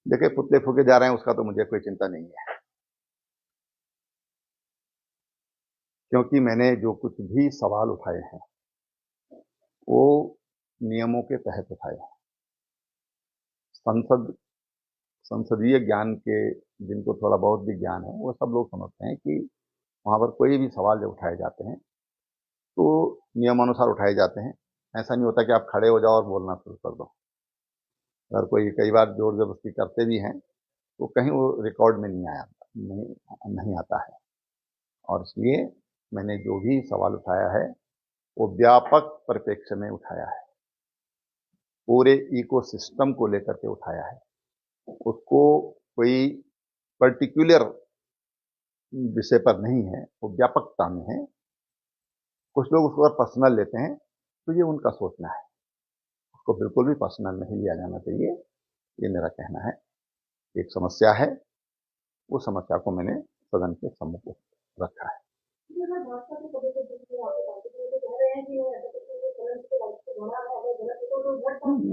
देखिए, पुतले फूके जा रहे हैं उसका तो मुझे कोई चिंता नहीं है, क्योंकि मैंने जो कुछ भी सवाल उठाए हैं वो नियमों के तहत उठाए हैं। संसदीय ज्ञान के जिनको थोड़ा बहुत भी ज्ञान है वो सब लोग समझते हैं कि वहां पर कोई भी सवाल जब उठाए जाते हैं तो नियमानुसार उठाए जाते हैं। ऐसा नहीं होता कि आप खड़े हो जाओ और बोलना शुरू कर दो। अगर कोई कई बार जोर जबरदस्ती करते भी हैं तो कहीं वो रिकॉर्ड में नहीं आता है। और इसलिए मैंने जो भी सवाल उठाया है वो व्यापक परिप्रेक्ष्य में उठाया है, पूरे इकोसिस्टम को लेकर के उठाया है। उसको कोई पर्टिकुलर विषय पर नहीं है, वो व्यापकता में है। कुछ लोग उसको पर्सनल लेते हैं तो ये उनका सोचना है, उसको बिल्कुल भी पर्सनल नहीं लिया जाना चाहिए, ये मेरा कहना है। एक समस्या है, वो समस्या को मैंने सदन के सम्मुख रखा है।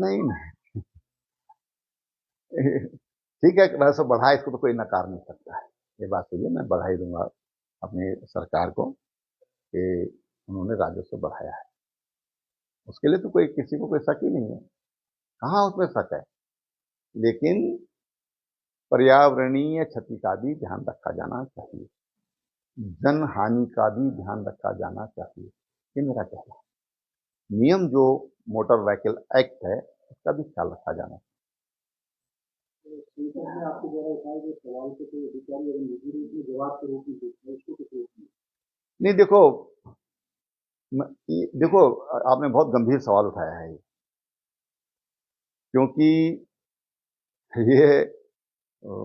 नहीं नहीं, ठीक है, वैसे बढ़ाए इसको तो कोई नकार नहीं सकता है। ये बात सही है, मैं बधाई दूंगा अपनी सरकार को कि उन्होंने राजस्व बढ़ाया है। उसके लिए तो कोई किसी को कोई शक ही नहीं है, कहाँ उसमें शक है। लेकिन पर्यावरणीय क्षति का भी ध्यान रखा जाना चाहिए, जन हानि का भी ध्यान रखा जाना चाहिए, ये मेरा कहना है। नियम जो मोटर व्हीकल एक्ट है उसका भी ख्याल रखा जाना चाहिए। नहीं, देखो, आपने बहुत गंभीर सवाल उठाया है, क्योंकि ये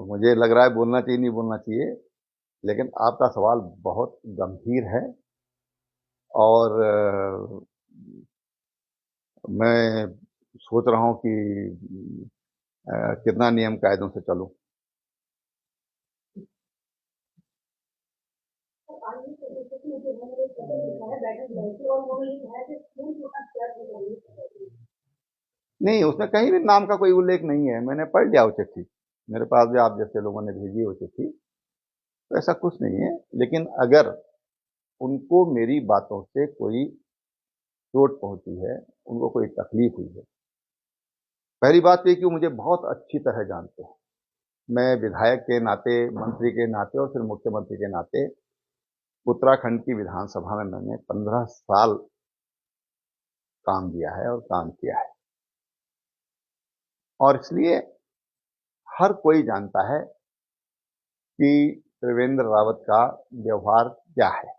मुझे लग रहा है बोलना चाहिए नहीं बोलना चाहिए, लेकिन आपका सवाल बहुत गंभीर है। और मैं सोच रहा हूं कि कितना नियम कायदों से चलूं। नहीं, उसमें कहीं भी नाम का कोई उल्लेख नहीं है। मैंने पढ़ लिया वो चिट्ठी, मेरे पास भी आप जैसे लोगों ने भेजी वो चिट्ठी, तो ऐसा कुछ नहीं है। लेकिन अगर उनको मेरी बातों से कोई चोट पहुंची है, उनको कोई तकलीफ हुई है, पहली बात ये कि वो मुझे बहुत अच्छी तरह जानते हैं। मैं विधायक के नाते, मंत्री के नाते और फिर मुख्यमंत्री के नाते उत्तराखंड की विधानसभा में मैंने 15 साल काम दिया है और काम किया है। और इसलिए हर कोई जानता है कि त्रिवेंद्र रावत का व्यवहार क्या है।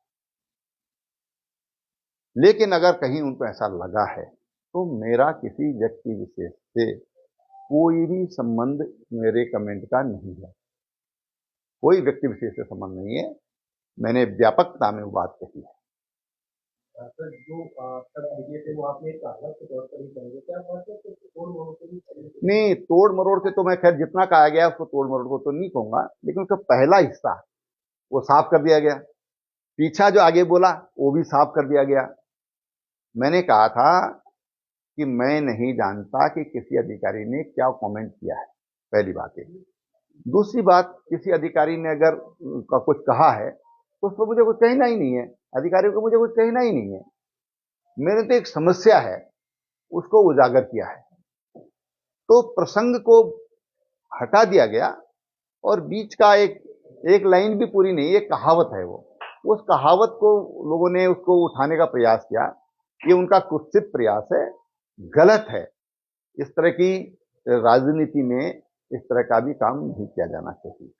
लेकिन अगर कहीं उनको ऐसा लगा है तो मेरा किसी व्यक्ति विशेष से कोई भी संबंध मेरे कमेंट का नहीं है, कोई व्यक्ति विशेष से संबंध नहीं है। मैंने व्यापकता में वो बात कही है। नहीं, तोड़ मरोड़ से तो मैं खैर जितना कहा गया उसको तोड़ मरोड़ को तो नहीं कहूंगा, लेकिन उसका पहला हिस्सा वो साफ कर दिया गया, पीछा जो आगे बोला वो भी साफ कर दिया गया। मैंने कहा था कि मैं नहीं जानता कि किसी अधिकारी ने क्या कमेंट किया है, पहली बात है। दूसरी बात, किसी अधिकारी ने अगर कुछ कहा है तो उस पर मुझे कुछ कहना ही नहीं है, अधिकारियों को मुझे कुछ कहना ही नहीं है। मैंने तो एक समस्या है उसको उजागर किया है, तो प्रसंग को हटा दिया गया और बीच का एक लाइन भी पूरी नहीं, एक कहावत है वो, उस कहावत को लोगों ने उसको उठाने का प्रयास किया। ये उनका कुत्सित प्रयास है, गलत है। इस तरह की राजनीति में इस तरह का भी काम नहीं किया जाना चाहिए।